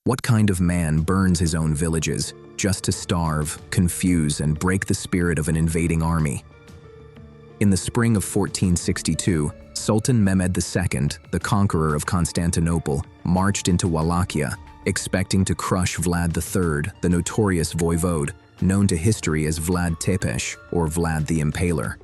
What kind of man burns his own villages just to starve, confuse, and break the spirit of an invading army? In the spring of 1462, Sultan Mehmed II, the conqueror of Constantinople, marched into Wallachia, expecting to crush Vlad III, the notorious voivode, known to history as Vlad Tepes or Vlad the Impaler.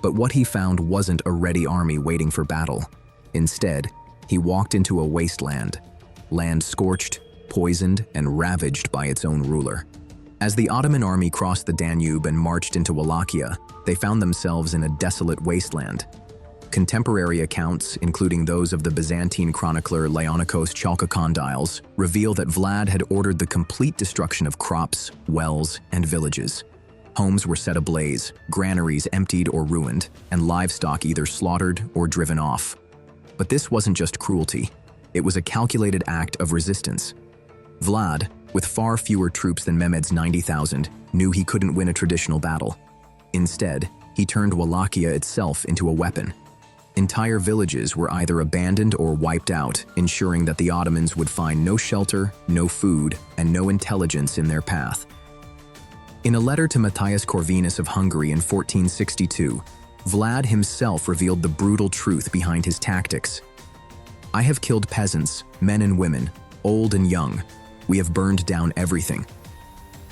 But what he found wasn't a ready army waiting for battle. Instead, he walked into a wasteland, land scorched, poisoned, and ravaged by its own ruler. As the Ottoman army crossed the Danube and marched into Wallachia, they found themselves in a desolate wasteland. Contemporary accounts, including those of the Byzantine chronicler Leonikos Chalkokondyles, reveal that Vlad had ordered the complete destruction of crops, wells, and villages. Homes were set ablaze, granaries emptied or ruined, and livestock either slaughtered or driven off. But this wasn't just cruelty. It was a calculated act of resistance. Vlad, with far fewer troops than Mehmed's 90,000, knew he couldn't win a traditional battle. Instead, he turned Wallachia itself into a weapon. Entire villages were either abandoned or wiped out, ensuring that the Ottomans would find no shelter, no food, and no intelligence in their path. In a letter to Matthias Corvinus of Hungary in 1462, Vlad himself revealed the brutal truth behind his tactics. "I have killed peasants, men and women, old and young. We have burned down everything."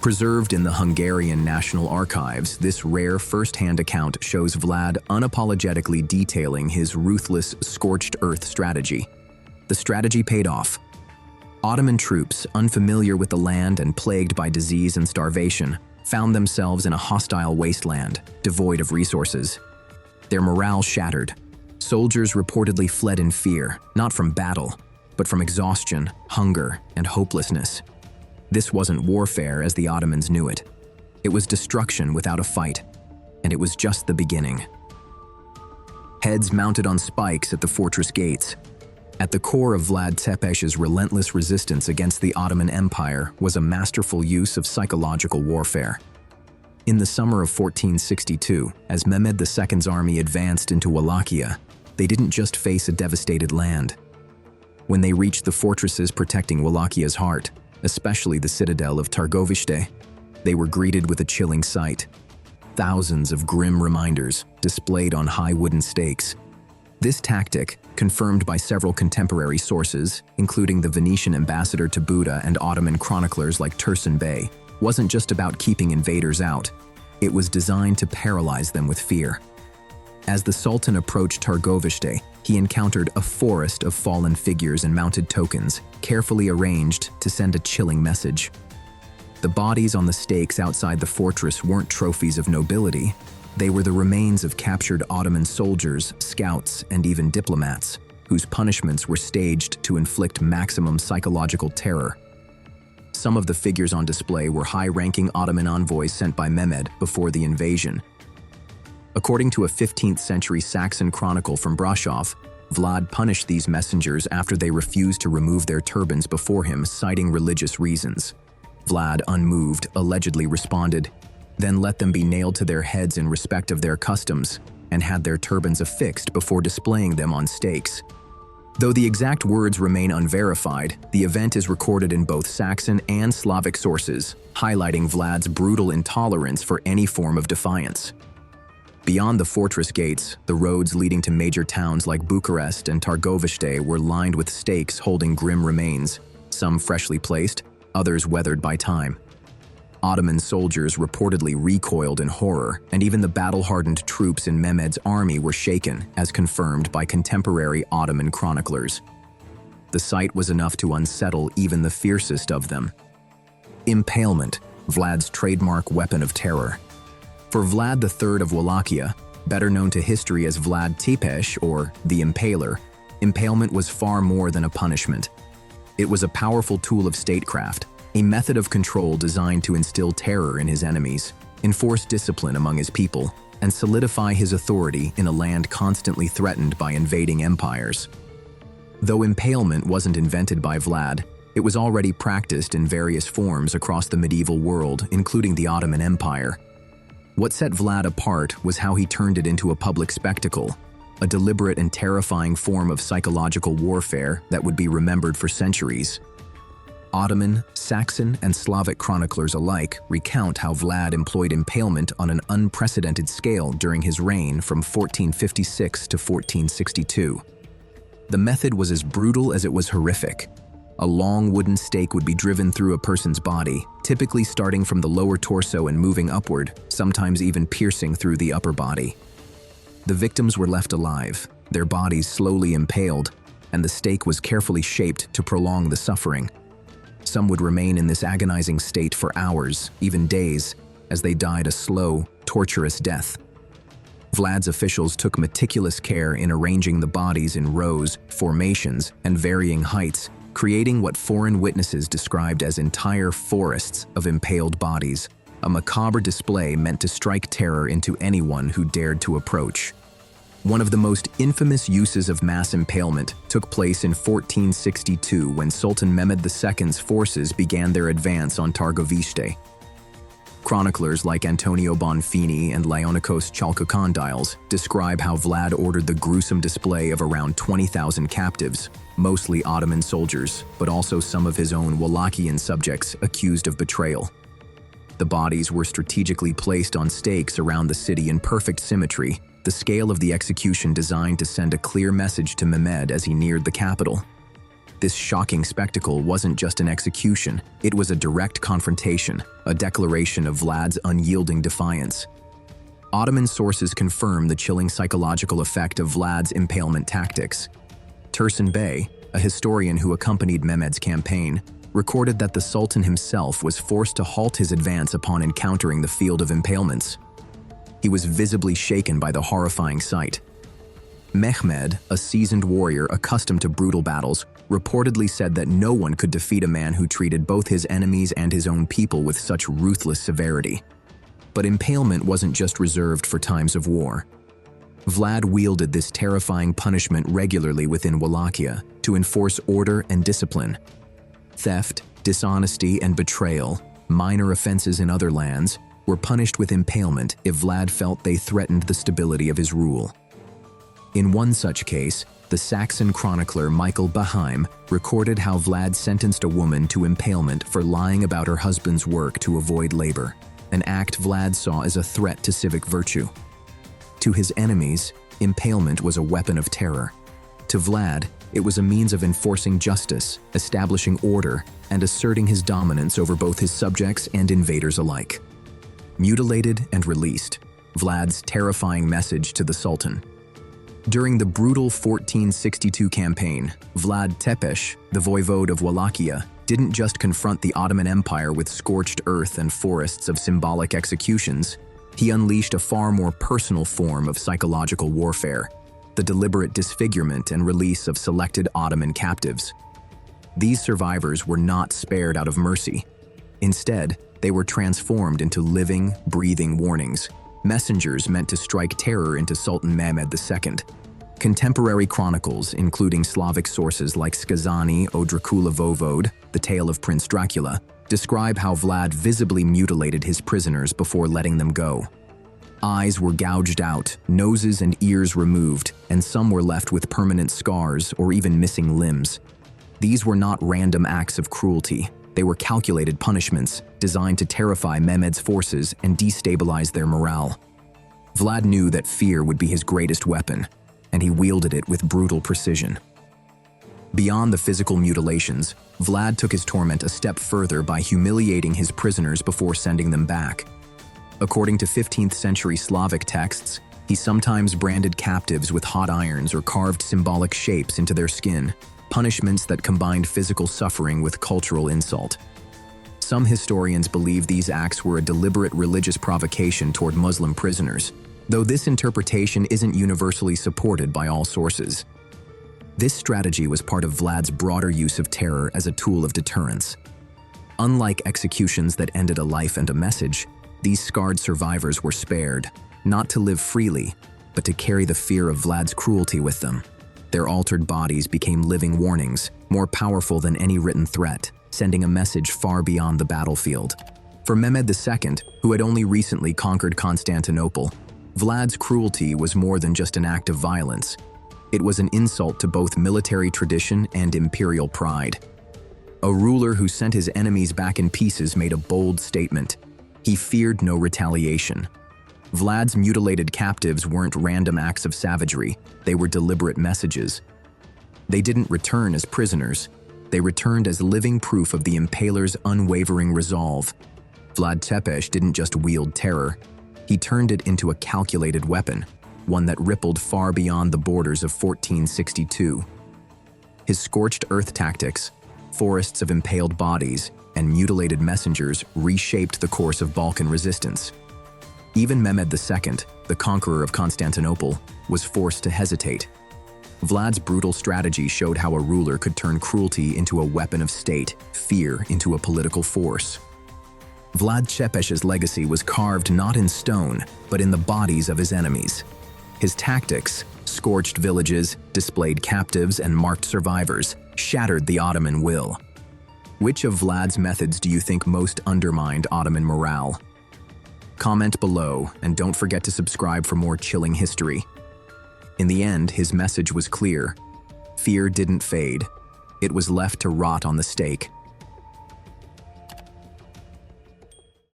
Preserved in the Hungarian National Archives, this rare first-hand account shows Vlad unapologetically detailing his ruthless, scorched earth strategy. The strategy paid off. Ottoman troops, unfamiliar with the land and plagued by disease and starvation, found themselves in a hostile wasteland, devoid of resources. Their morale shattered. Soldiers reportedly fled in fear, not from battle, but from exhaustion, hunger, and hopelessness. This wasn't warfare as the Ottomans knew it. It was destruction without a fight, and it was just the beginning. Heads mounted on spikes at the fortress gates. At the core of Vlad Tepes's relentless resistance against the Ottoman Empire was a masterful use of psychological warfare. In the summer of 1462, as Mehmed II's army advanced into Wallachia, they didn't just face a devastated land. When they reached the fortresses protecting Wallachia's heart, especially the citadel of Targoviste, they were greeted with a chilling sight. Thousands of grim reminders displayed on high wooden stakes. This tactic, confirmed by several contemporary sources, including the Venetian ambassador to Buda and Ottoman chroniclers like Tursun Bey, wasn't just about keeping invaders out. It was designed to paralyze them with fear. As the Sultan approached Targoviste, he encountered a forest of fallen figures and mounted tokens, carefully arranged to send a chilling message. The bodies on the stakes outside the fortress weren't trophies of nobility. They were the remains of captured Ottoman soldiers, scouts, and even diplomats, whose punishments were staged to inflict maximum psychological terror. Some of the figures on display were high-ranking Ottoman envoys sent by Mehmed before the invasion. According to a 15th-century Saxon chronicle from Brasov, Vlad punished these messengers after they refused to remove their turbans before him, citing religious reasons. Vlad, unmoved, allegedly responded, "Then let them be nailed to their heads in respect of their customs," and had their turbans affixed before displaying them on stakes. Though the exact words remain unverified, the event is recorded in both Saxon and Slavic sources, highlighting Vlad's brutal intolerance for any form of defiance. Beyond the fortress gates, the roads leading to major towns like Bucharest and Targoviste were lined with stakes holding grim remains, some freshly placed, others weathered by time. Ottoman soldiers reportedly recoiled in horror, and even the battle-hardened troops in Mehmed's army were shaken, as confirmed by contemporary Ottoman chroniclers. The sight was enough to unsettle even the fiercest of them. Impalement, Vlad's trademark weapon of terror. For Vlad III of Wallachia, better known to history as Vlad Tepes or the Impaler, impalement was far more than a punishment. It was a powerful tool of statecraft, a method of control designed to instill terror in his enemies, enforce discipline among his people, and solidify his authority in a land constantly threatened by invading empires. Though impalement wasn't invented by Vlad, it was already practiced in various forms across the medieval world, including the Ottoman Empire. What set Vlad apart was how he turned it into a public spectacle, a deliberate and terrifying form of psychological warfare that would be remembered for centuries. Ottoman, Saxon, and Slavic chroniclers alike recount how Vlad employed impalement on an unprecedented scale during his reign from 1456 to 1462. The method was as brutal as it was horrific. A long wooden stake would be driven through a person's body, typically starting from the lower torso and moving upward, sometimes even piercing through the upper body. The victims were left alive, their bodies slowly impaled, and the stake was carefully shaped to prolong the suffering. Some would remain in this agonizing state for hours, even days, as they died a slow, torturous death. Vlad's officials took meticulous care in arranging the bodies in rows, formations, and varying heights, creating what foreign witnesses described as entire forests of impaled bodies, a macabre display meant to strike terror into anyone who dared to approach. One of the most infamous uses of mass impalement took place in 1462 when Sultan Mehmed II's forces began their advance on Targovishte. Chroniclers like Antonio Bonfini and Leonikos Chalkokondyles describe how Vlad ordered the gruesome display of around 20,000 captives, mostly Ottoman soldiers, but also some of his own Wallachian subjects accused of betrayal. The bodies were strategically placed on stakes around the city in perfect symmetry, the scale of the execution designed to send a clear message to Mehmed as he neared the capital. This shocking spectacle wasn't just an execution, it was a direct confrontation, a declaration of Vlad's unyielding defiance. Ottoman sources confirm the chilling psychological effect of Vlad's impalement tactics. Tursun Bey, a historian who accompanied Mehmed's campaign, recorded that the Sultan himself was forced to halt his advance upon encountering the field of impalements. He was visibly shaken by the horrifying sight. Mehmed, a seasoned warrior accustomed to brutal battles, reportedly said that no one could defeat a man who treated both his enemies and his own people with such ruthless severity. But impalement wasn't just reserved for times of war. Vlad wielded this terrifying punishment regularly within Wallachia to enforce order and discipline. Theft, dishonesty, and betrayal, minor offenses in other lands, were punished with impalement if Vlad felt they threatened the stability of his rule. In one such case, the Saxon chronicler Michael Baheim recorded how Vlad sentenced a woman to impalement for lying about her husband's work to avoid labor, an act Vlad saw as a threat to civic virtue. To his enemies, impalement was a weapon of terror. To Vlad, it was a means of enforcing justice, establishing order, and asserting his dominance over both his subjects and invaders alike. Mutilated and released, Vlad's terrifying message to the Sultan. During the brutal 1462 campaign, Vlad Tepes, the voivode of Wallachia, didn't just confront the Ottoman Empire with scorched earth and forests of symbolic executions. He unleashed a far more personal form of psychological warfare, the deliberate disfigurement and release of selected Ottoman captives. These survivors were not spared out of mercy. Instead, they were transformed into living, breathing warnings, messengers meant to strike terror into Sultan Mehmed II. Contemporary chronicles, including Slavic sources like Skazani o Dracula Vovode, The Tale of Prince Dracula, describe how Vlad visibly mutilated his prisoners before letting them go. Eyes were gouged out, noses and ears removed, and some were left with permanent scars or even missing limbs. These were not random acts of cruelty. They were calculated punishments designed to terrify Mehmed's forces and destabilize their morale. Vlad knew that fear would be his greatest weapon, and he wielded it with brutal precision. Beyond the physical mutilations, Vlad took his torment a step further by humiliating his prisoners before sending them back. According to 15th century Slavic texts, he sometimes branded captives with hot irons or carved symbolic shapes into their skin, punishments that combined physical suffering with cultural insult. Some historians believe these acts were a deliberate religious provocation toward Muslim prisoners, though this interpretation isn't universally supported by all sources. This strategy was part of Vlad's broader use of terror as a tool of deterrence. Unlike executions that ended a life and a message, these scarred survivors were spared, not to live freely, but to carry the fear of Vlad's cruelty with them. Their altered bodies became living warnings, more powerful than any written threat, sending a message far beyond the battlefield. For Mehmed II, who had only recently conquered Constantinople, Vlad's cruelty was more than just an act of violence. It was an insult to both military tradition and imperial pride. A ruler who sent his enemies back in pieces made a bold statement. He feared no retaliation. Vlad's mutilated captives weren't random acts of savagery, they were deliberate messages. They didn't return as prisoners, they returned as living proof of the Impaler's unwavering resolve. Vlad Tepes didn't just wield terror, he turned it into a calculated weapon, one that rippled far beyond the borders of 1462. His scorched earth tactics, forests of impaled bodies, and mutilated messengers reshaped the course of Balkan resistance. Even Mehmed II, the conqueror of Constantinople, was forced to hesitate. Vlad's brutal strategy showed how a ruler could turn cruelty into a weapon of state, fear into a political force. Vlad Tepes's legacy was carved not in stone, but in the bodies of his enemies. His tactics, scorched villages, displayed captives, and marked survivors, shattered the Ottoman will. Which of Vlad's methods do you think most undermined Ottoman morale? Comment below, and don't forget to subscribe for more chilling history. In the end, his message was clear. Fear didn't fade. It was left to rot on the stake.